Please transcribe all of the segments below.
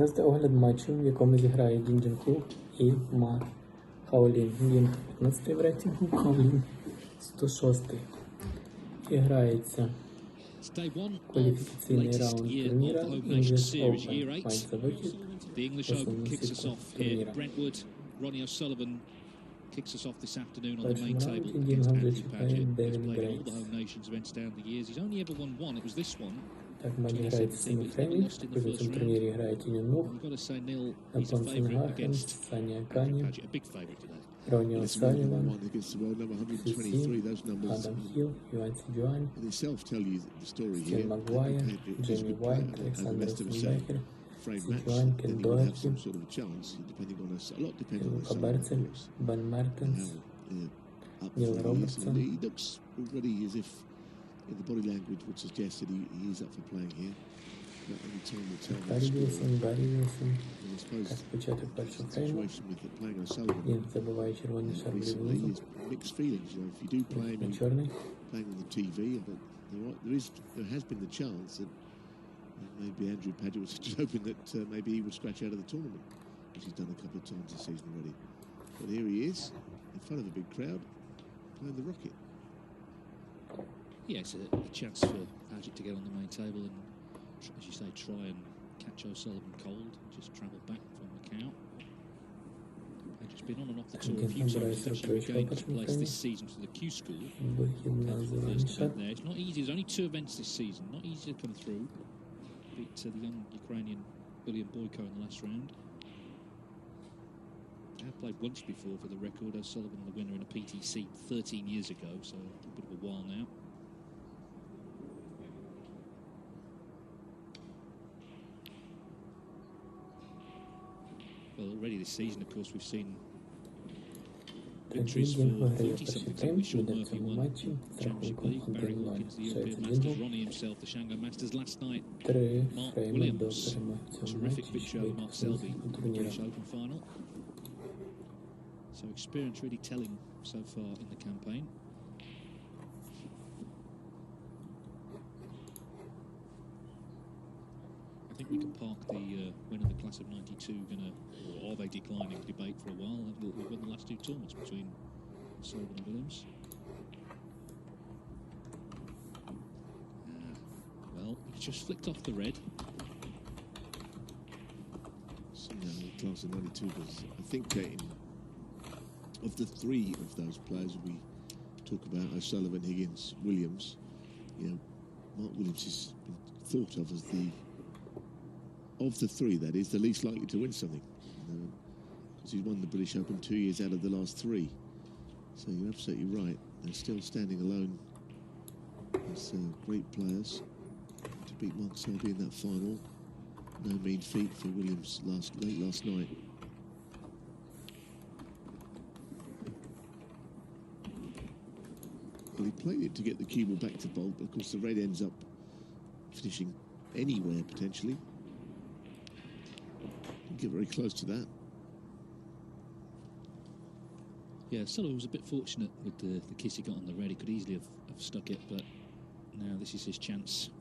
Провести огляд матчу, в якому зіграє Дінджин Клуб і Ма Хаолін. Він 15-й в рейтингу, Хаолін 106-й. І грається кваліфікаційний раунд турніра English Open. Мається вихід в основну сітку турніра. Kicks us off this afternoon on the main table against Andrew Pagett, who's played a lot of home nations events down the years. He's only ever won one. It was this one. Так, матч грається семифреймі. В цьому турнірі грають Нюнух, Антон Сенгахен, Саня Кані, Ронні Осаліван, Сусі, Адам Хіл, Юан Сідюань, Стін Магуайр, Джеймі Вайт, Олександр Стенбекер, Сідюань, Кен Доерті, Лука Берцель, Бен Мертенс, Ніл Робертсон. The body language would suggest that he is up for playing here. But only time will tell. Барі Вілсон. Так, початок першого фрейму. Він забиває червоний шар в ліву низу. Чорний. Playing on the TV, but there has been the chance that maybe Andrew Pagett was just hoping that maybe he would scratch out of the tournament, which he's done a couple of times this season already. But here he is, in front of a big crowd, playing the Rocket. Yeah, it's a chance for Pagett to get on the main table and, as you say, try and catch O'Sullivan cold and just travel back from Macau. Pagett's been on and off the tour a few times, especially with games placed this season for the Q School. First event there. It's not easy. There's only 2 events this season. Not easy to come through. Beat the young Ukrainian William Boyko in the last round. I have played once before for the record. O'Sullivan, the winner in a PTC 13 years ago, so a bit of a while now. Well, already this season, of course, we've seen victories for 40-something. We Sean Murphy won the Championship League, Barry Hawkins, the European Masters, Ronnie himself, the Shanghai Masters. Last night, Mark Williams, terrific victory over Mark Selby in the British Open final. So experience really telling so far in the campaign. I think we can park the winner of the class of 92 or are they declining debate for a while. We've won the last 2 tournaments between Sullivan and Williams. Well, he just flicked off the red. So now the class of 92, because I think of the 3 of those players we talk about, O'Sullivan, Higgins, Williams, you know, Mark Williams has been thought of as of the 3, that is, the least likely to win something. Because he's won the British Open 2 years out of the last 3. So you're absolutely right. They're still standing alone as great players. To beat Mark Selby in that final, no mean feat for Williams late last night. Well, he played it to get the cue ball back to Bolt, but of course the red ends up finishing anywhere potentially. Get very close to that. Yeah, Sullivan was a bit fortunate with the kiss he got on the red. He could easily have stuck it, but now this is his chance.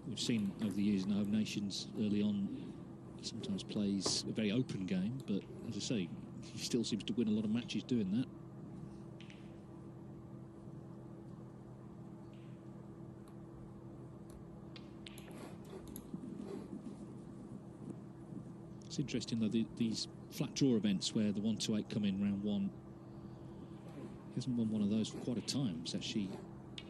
We've seen over the years in the home nations early on, he sometimes plays a very open game, but as I say, he still seems to win a lot of matches doing that. It's interesting though, these flat draw events where the 1-2-8 come in round 1. He hasn't won one of those for quite a time. It's actually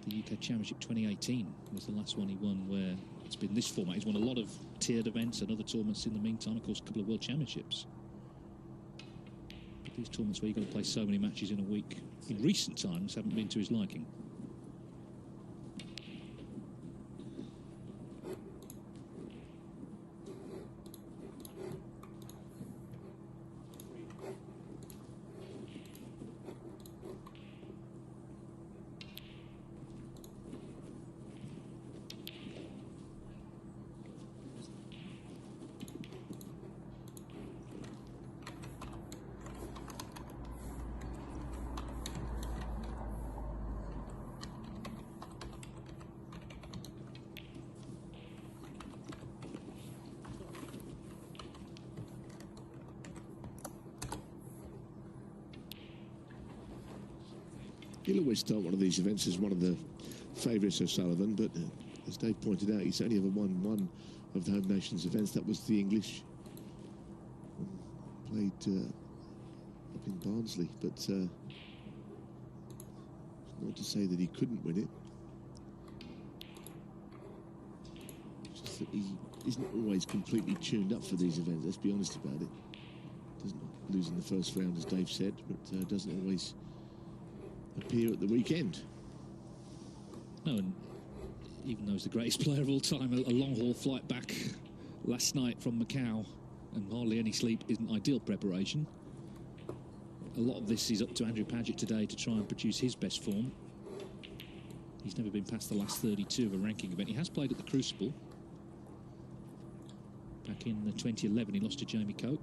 the UK Championship 2018 was the last one he won where it's been this format. He's won a lot of tiered events and other tournaments in the meantime, of course, a couple of World Championships. But these tournaments where you've got to play so many matches in a week, in recent times, haven't been to his liking. He'll always start one of these events as one of the favourites of Sullivan, but as Dave pointed out, he's only ever won one of the home nations events. That was the English. Played up in Barnsley, but not to say that he couldn't win it. Just that he isn't always completely tuned up for these events, let's be honest about it. Doesn't lose in the first round, as Dave said, but doesn't always appear at the weekend. No, and even though he's the greatest player of all time, a long-haul flight back last night from Macau and hardly any sleep isn't ideal preparation. A lot of this is up to Andrew Pagett today to try and produce his best form. He's never been past the last 32 of a ranking event. He has played at the Crucible. Back in 2011, he lost to Jamie Cope.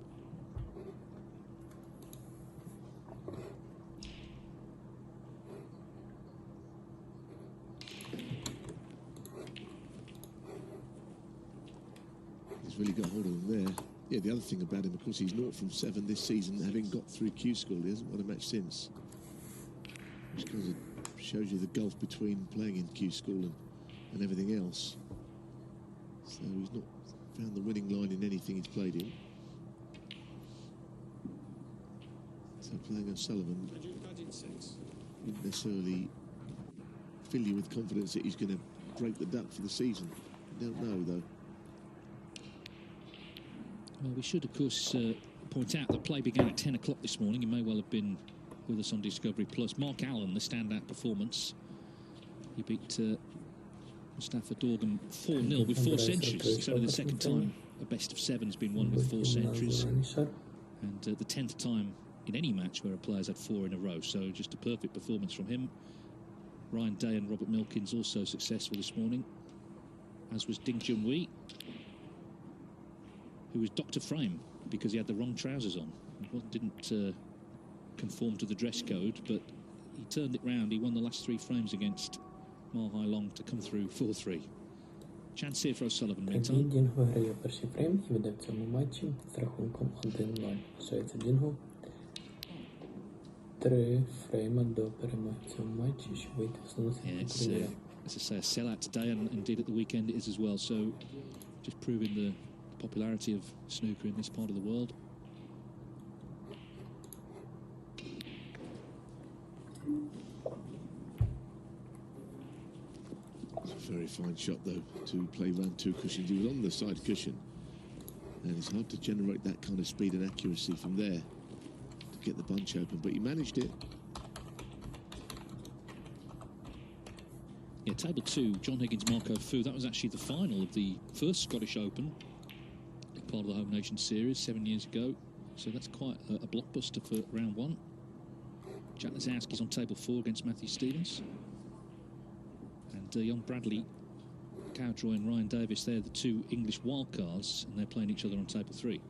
He's really got hold of him there. Yeah, the other thing about him, of course, he's 0 from 7 this season, having got through Q School. He hasn't won a match since. Which kind of shows you the gulf between playing in Q School and everything else. So he's not found the winning line in anything he's played in. So playing O'Sullivan wouldn't necessarily fill you with confidence that he's going to break the duck for the season. You don't know, though. Well, we should, of course, point out that play began at 10 o'clock this morning. You may well have been with us on Discovery Plus. Mark Allen, the standout performance. He beat Mustafa Dorgan 4-0 with 4 centuries. It's only the second time a best of 7's been won with 4 centuries. And the 10th time in any match where a player's had 4 in a row. So just a perfect performance from him. Ryan Day and Robert Milkins also successful this morning, as was Ding Junhui, who was Dr. Frame because he had the wrong trousers on. He didn't conform to the dress code, but he turned it round. He won the last 3 frames against Ma Hai Long to come through 4-3. Chance here for O'Sullivan meantime. Дінго виграє перший фрейм і веде в цьому матчі з рахунком 1-0. Лишається Дінго 3 фрейма до перемоги в цьому матчі, щоб вийти в основну турніру. As I say, a sellout today, and indeed at the weekend it is as well. So just proving the popularity of snooker in this part of the world. It's a very fine shot, though, to play round 2 cushions. He was on the side cushion, and it's hard to generate that kind of speed and accuracy from there to get the bunch open, but he managed it. Yeah, table 2, John Higgins, Marco Fu. That was actually the final of the first Scottish Open, part of the Home Nation Series 7 years ago. So that's quite a blockbuster for round 1. Jack Lazowski's on table 4 against Matthew Stevens. And young Bradley Cowdroy and Ryan Davis, they're the 2 English wildcards, and they're playing each other on table 3.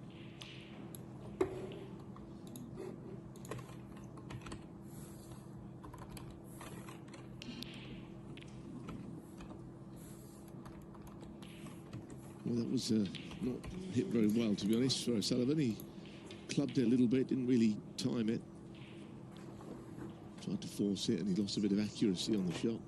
Well, that was not hit very well, to be honest, for O'Sullivan. He clubbed it a little bit, didn't really time it. Tried to force it, and he lost a bit of accuracy on the shot.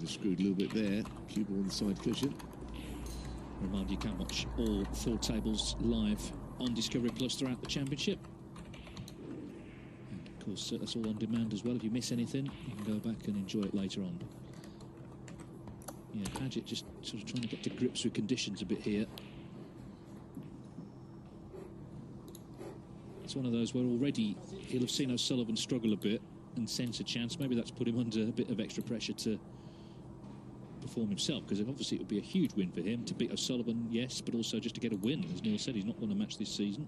screwed a little bit there. Cue ball on the side cushion. Remind you can watch all 4 tables live on Discovery Plus throughout the championship. And of course, that's all on demand as well. If you miss anything, you can go back and enjoy it later on. Yeah, Pagett just sort of trying to get to grips with conditions a bit here. It's one of those where already he'll have seen O'Sullivan struggle a bit and sense a chance. Maybe that's put him under a bit of extra pressure to perform himself, because obviously it would be a huge win for him to beat O'Sullivan, yes, but also just to get a win. As Neil said, he's not won a match this season.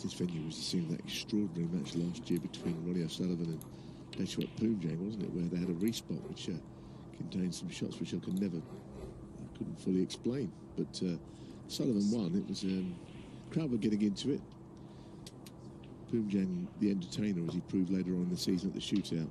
This venue was the scene of that extraordinary match last year between Ronnie O'Sullivan and Pagett Pagett, wasn't it, where they had a respot which contained some shots which I couldn't fully explain. But Sullivan won. It was crowd were getting into it. Pagett, the entertainer, as he proved later on in the season at the shootout.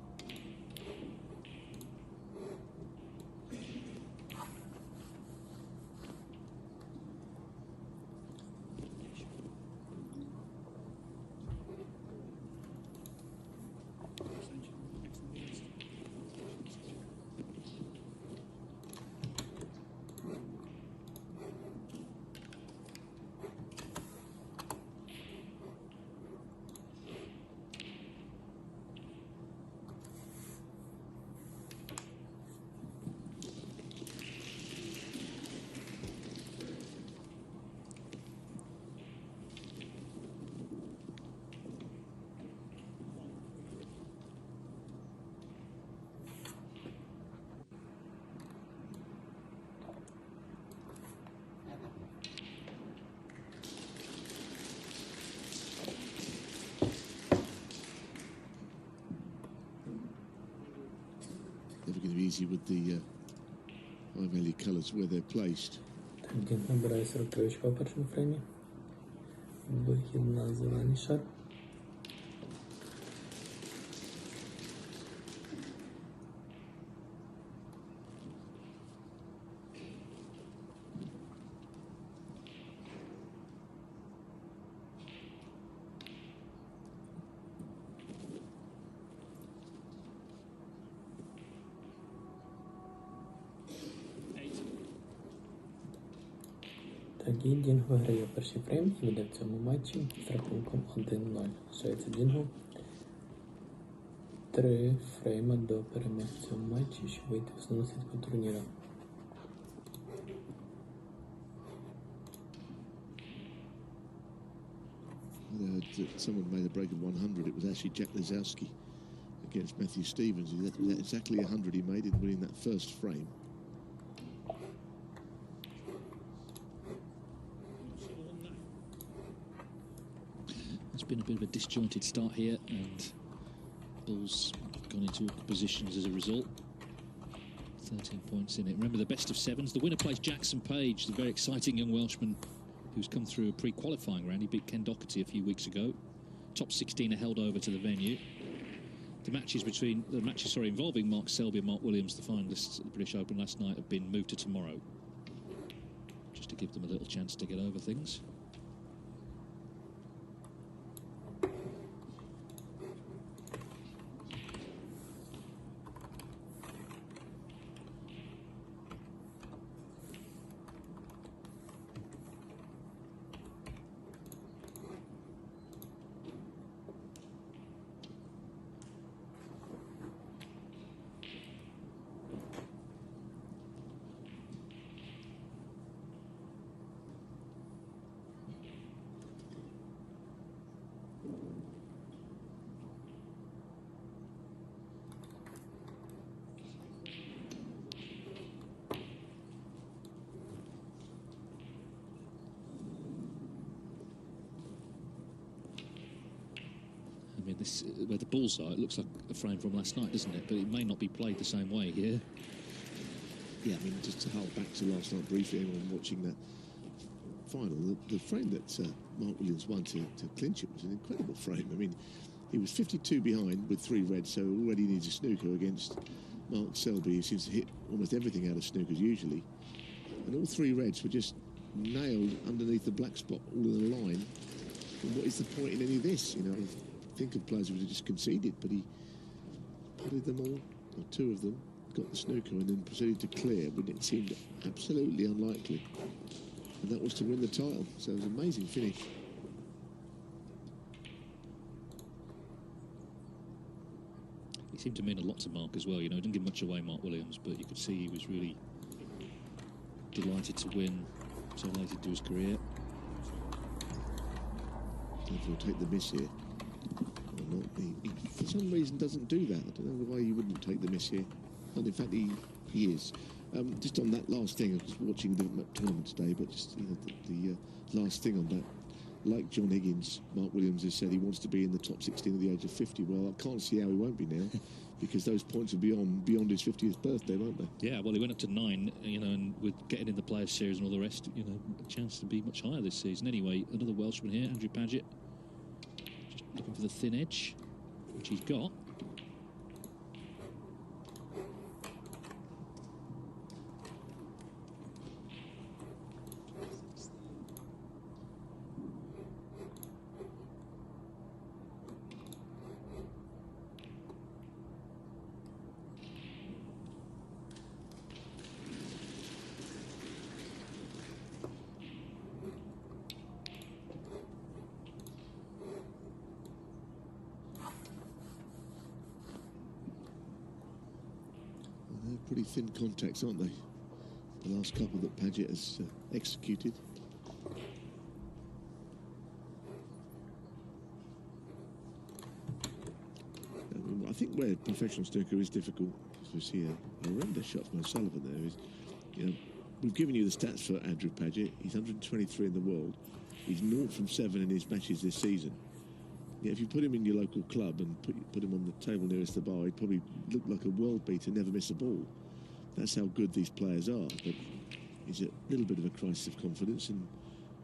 Never going to be easy with the high value colours where they're placed. Тангент набирає 43 очка в першому фреймі. Вихід на зелений шар. Тоді Дінго грає перший фрейм і веде в цьому матчі з рахунком 1-0. Лишається Дінго 3 фрейма до перемоги в цьому матчі, щоб вийти в основну сітку турніру. Someone made a break of 100. It was actually Jack Lizowski against Matthew Stevens. That's exactly 100 he made in winning that first frame. It's been a bit of a disjointed start here, and Bulls gone into awkward positions as a result. 13 points in it. Remember, the best of sevens. The winner plays Jackson Page, the very exciting young Welshman who's come through a pre-qualifying round. He beat Ken Doherty a few weeks ago. Top 16 are held over to the venue. The matches involving Mark Selby and Mark Williams, the finalists at the British Open last night, have been moved to tomorrow, just to give them a little chance to get over things. I mean, this where the balls are, it looks like a frame from last night, doesn't it? But it may not be played the same way here. Yeah, I mean, just to hold back to last night briefly, anyone watching that final, the frame that Mark Williams won to clinch it was an incredible frame. I mean, he was 52 behind with 3 reds, so already needs a snooker against Mark Selby, who seems to hit almost everything out of snookers usually. And all 3 reds were just nailed underneath the black spot, all in a line. what is the point in any of this? You know, I think of players who would have just conceded, but he putted them all, or two of them, got the snooker and then proceeded to clear, but it seemed absolutely unlikely. And that was to win the title. So it was an amazing finish. He seemed to mean a lot to Mark as well. You know, he didn't give much away, Mark Williams, but you could see he was really delighted to win, so delighted to his career. If he'll take the miss here or not. He, for some reason, doesn't do that. I don't know why he wouldn't take the miss here. And in fact, he is. Just on that last thing, I was watching the tournament today, but just, you know, the last thing on that. Like John Higgins, Mark Williams has said he wants to be in the top 16 at the age of 50. Well, I can't see how he won't be now, because those points will be on beyond his 50th birthday, won't they? Yeah, well, he went up to 9, you know, and with getting in the Players' Series and all the rest, you know, a chance to be much higher this season. Anyway, another Welshman here, Andrew Pagett, just looking for the thin edge, which he's got. They're pretty thin contacts, aren't they? The last couple that Pagett has executed. I think where professional snooker is difficult, as we see a horrendous shot from O'Sullivan there, is, you know, we've given you the stats for Andrew Pagett. He's 123 in the world. He's 0 from 7 in his matches this season. Yeah, if you put him in your local club and put him on the table nearest the bar, he'd probably look like a world beater, never miss a ball. That's how good these players are. But he's a little bit of a crisis of confidence and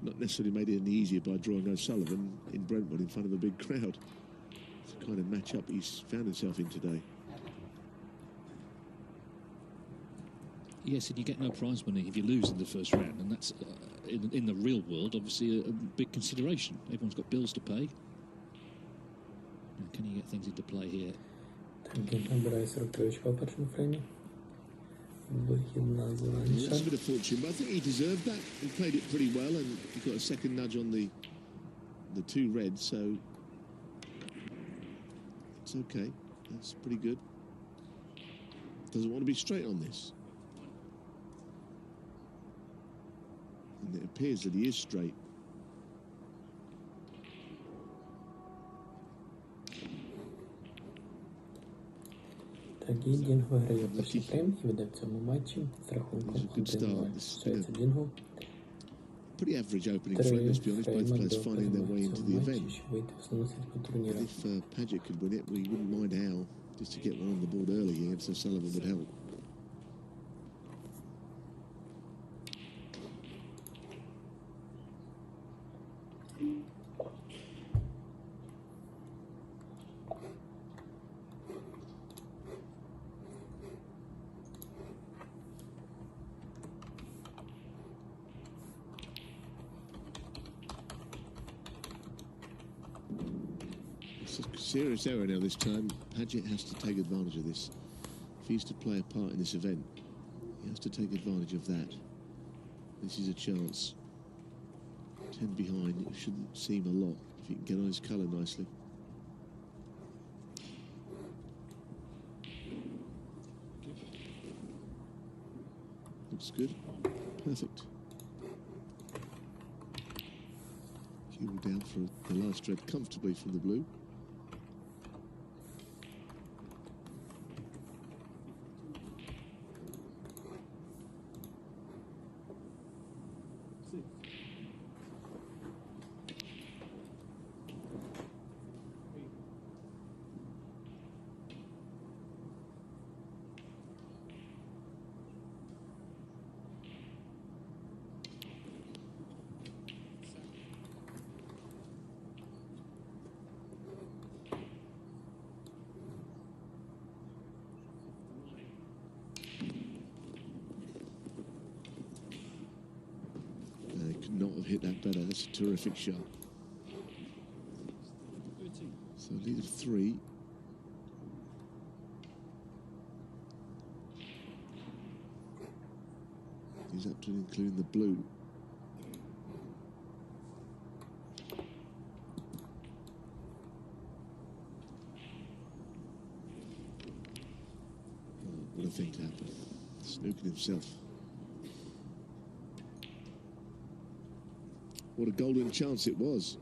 not necessarily made it any easier by drawing O'Sullivan in Brentwood in front of a big crowd. It's the kind of match-up he's found himself in today. Yes, and you get no prize money if you lose in the first round, and that's, in the real world, obviously a big consideration. Everyone's got bills to pay. Can you get things into play here? Набирає 43 очка в першому фреймі. Вихідна That's зеленіша. a bit of fortune, but I think he deserved that. He played it pretty well, and he got a second nudge on the two reds, so it's okay. That's pretty good. Doesn't want to be straight on this. And it appears that he is straight. Тоді Дінго виграє перший фрейм і веде в цьому матчі з рахунком 1-0. Швеція Дінго. Pretty average opening frame, let's be honest. Both players finding their way into the event. If Pagett could win it, we wouldn't mind how. Just to get one on the board early against O'Sullivan would help. Serious error now this time. Pagett has to take advantage of this. If he's to play a part in this event, he has to take advantage of that. This is a chance. 10 behind, it shouldn't seem a lot if he can get on his colour nicely. Looks good. Perfect. Cue down for the last red comfortably from the blue. Could not have hit that better. That's a terrific shot. lead of 3. He's up to including the blue. What a thing to happen. Snooking himself. What a golden chance it was.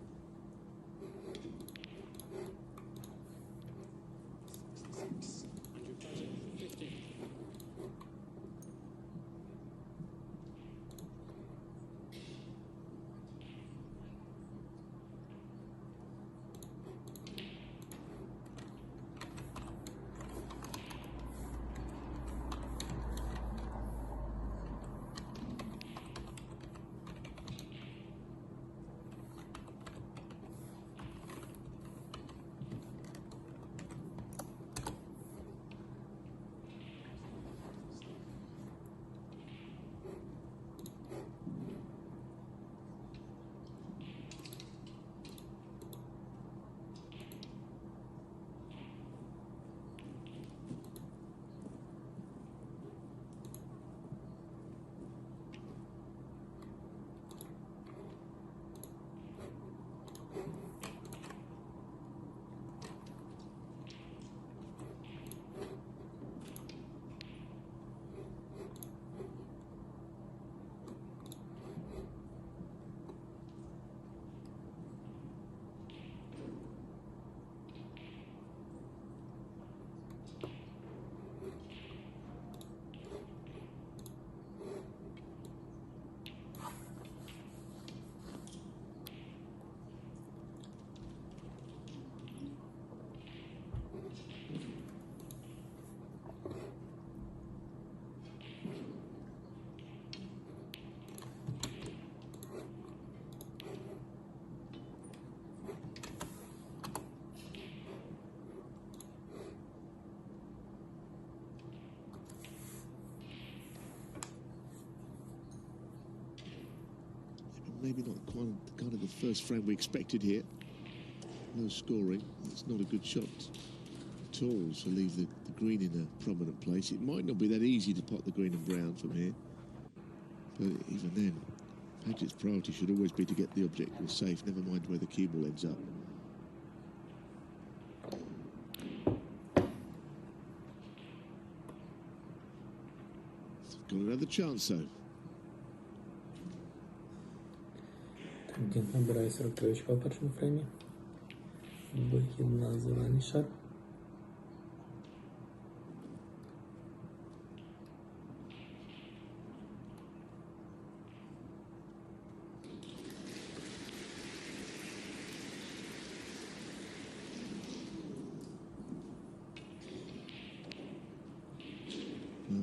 Maybe not quite kind of the first frame we expected here. No scoring. It's not a good shot at all to leave the green in a prominent place. It might not be that easy to pot the green and brown from here. But even then, Pagett's priority should always be to get the objective safe, never mind where the cue ball ends up. Got another chance though. Тангент набирає 43 очка в першому фреймі. Вихід на зелений шар.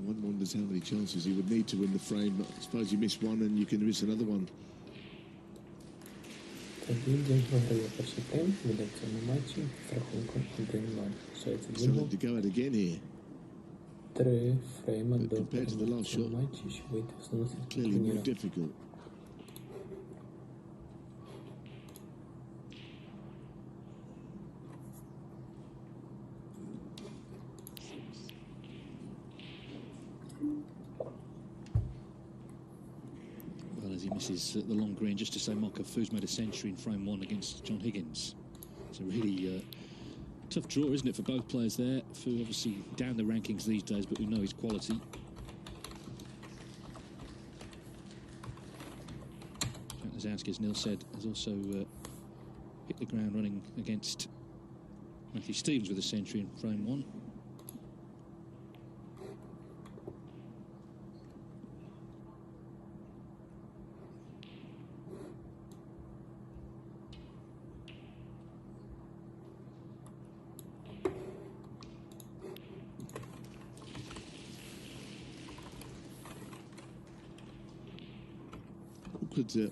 One wonders how many chances he would need to win the frame. I suppose you miss one and you can miss another one. Тоді Дінг виграє перший фрейм, веде в цьому матчі з рахунком 1-0. Лишається Дінгу Something to go at again here. 3 фрейма But до compared to the перемоги в last цьому shot, матчі, щоб вийти в основну сітку Clearly more турніру. difficult. Well, as he misses the long green, just to say Marco Fu's made a century in frame 1 against John Higgins. It's a really tough draw, isn't it, for both players there? Fu obviously down the rankings these days, but we know his quality. Zowski, as Neil said, has also hit the ground running against Matthew Stevens with a century in frame 1.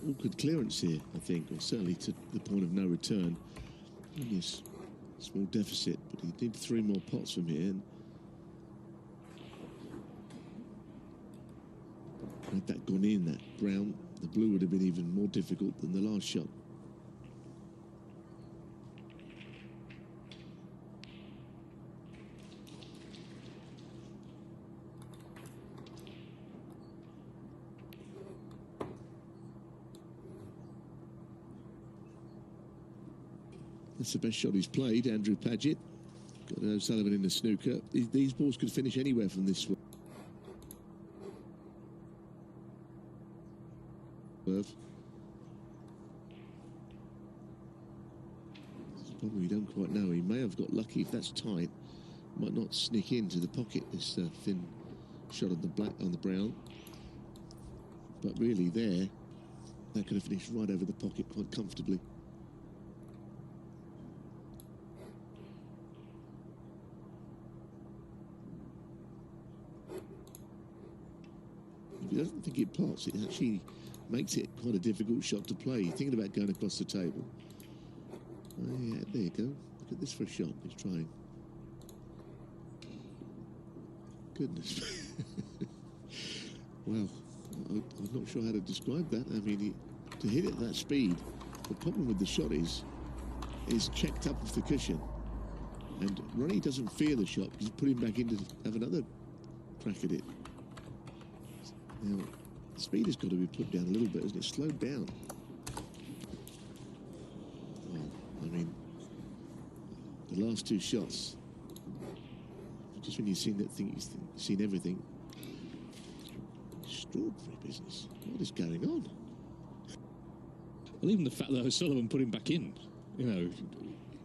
Awkward clearance here, I think, or certainly to the point of no return. Only a small deficit, but he did 3 more pots from here. And had that gone in, that brown, the blue would have been even more difficult than the last shot. That's the best shot he's played, Andrew Pagett. Got O'Sullivan in the snooker. These balls could finish anywhere from this swerve. Problem we don't quite know. He may have got lucky. If that's tight, might not sneak into the pocket. This thin shot on the brown. But really, there, that could have finished right over the pocket quite comfortably. If he doesn't think it pots, it actually makes it quite a difficult shot to play. Thinking about going across the table. Oh, yeah, there you go. Look at this for a shot. He's trying. Goodness. Well, I'm not sure how to describe that. I mean, to hit it at that speed, the problem with the shot is checked up off the cushion. And Ronnie doesn't fear the shot because he's put him back in to have another crack at it. Now, the speed has got to be put down a little bit, isn't it? Slowed down. Well, I mean, the last two shots, just when you've seen that thing, you've seen everything. Extraordinary business. What is going on? Well, even the fact that O'Sullivan put him back in, you know.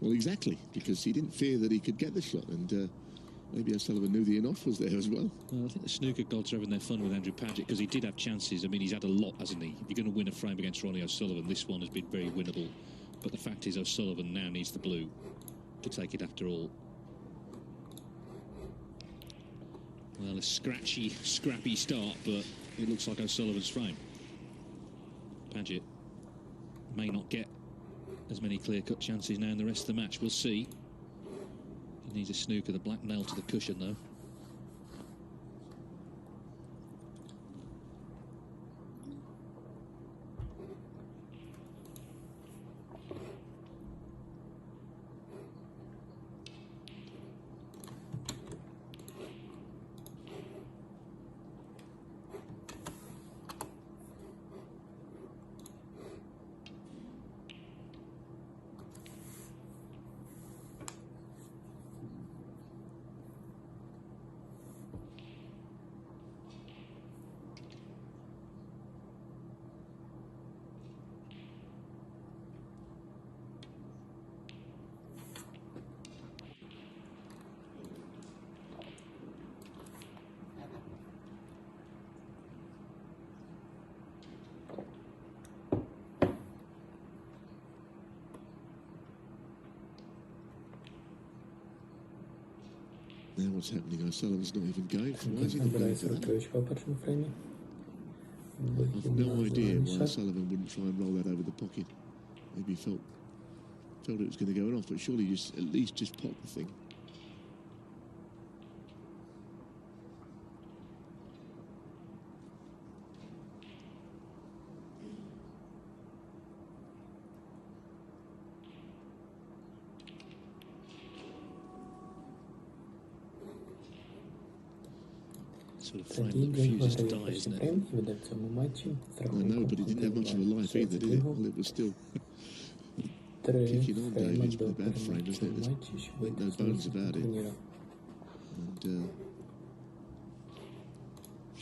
Well, exactly, because he didn't fear that he could get the shot, and maybe O'Sullivan knew the in-off was there as well. Well, I think the snooker gods are having their fun with Andrew Pagett because he did have chances. I mean, he's had a lot, hasn't he? If you're going to win a frame against Ronnie O'Sullivan, this one has been very winnable. But the fact is, O'Sullivan now needs the blue to take it after all. Well, a scratchy, scrappy start, but it looks like O'Sullivan's frame. Pagett may not get as many clear-cut chances now in the rest of the match. We'll see. He needs a snooker, the black nail to the cushion, though. Now what's happening? O'Sullivan's not even going for. Why is he not Набирає going for that? 40 очка в першому фреймі. I've no idea why O'Sullivan wouldn't try and roll that over the pocket. Maybe he felt it was going to go off, but surely just at least just pop the thing. Sort of frame Тоді that він refuses to виграє die, перший isn't it? фрейм і веде в цьому матчі з I рахунком know, but it didn't have much of a life either, did it? Well, it was still 3 kicking on, фрейма David, до with a bad frame, перемоги в isn't цьому it? There's матчі, щоб вийти no з bones місця about it. турніру. And I'm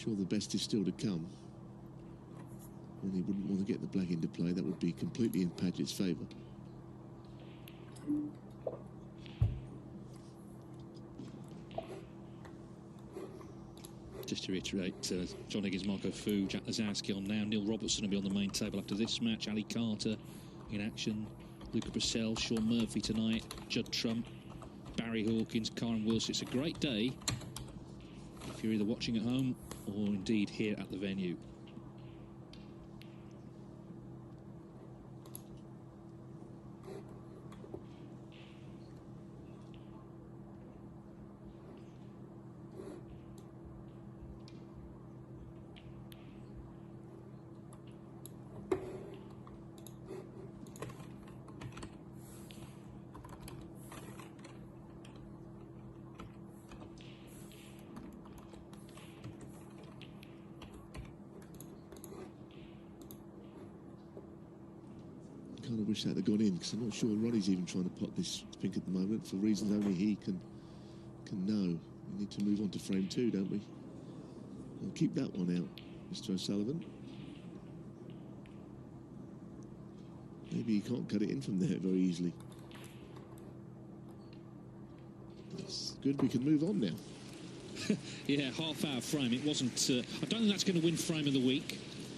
sure the best is still to come. And he wouldn't want to get the black into play. That would be completely in Pagett's favour. Just to reiterate, John Higgins, Marco Fu, Jack Lazowski on now. Neil Robertson will be on the main table after this match. Ali Carter in action. Luca Brissell, Sean Murphy tonight. Judd Trump, Barry Hawkins, Karen Wilson. It's a great day if you're either watching at home or indeed here at the venue. kind of wish that had gone in, because I'm not sure Ronnie's even trying to pot this pink at the moment for reasons only he can know. We need to move on to frame 2, don't we? We'll keep that one out, Mr. O'Sullivan. Maybe he can't cut it in from there very easily. That's good. We can move on now. Yeah, half-hour frame. It wasn't. I don't think that's going to win frame of the week.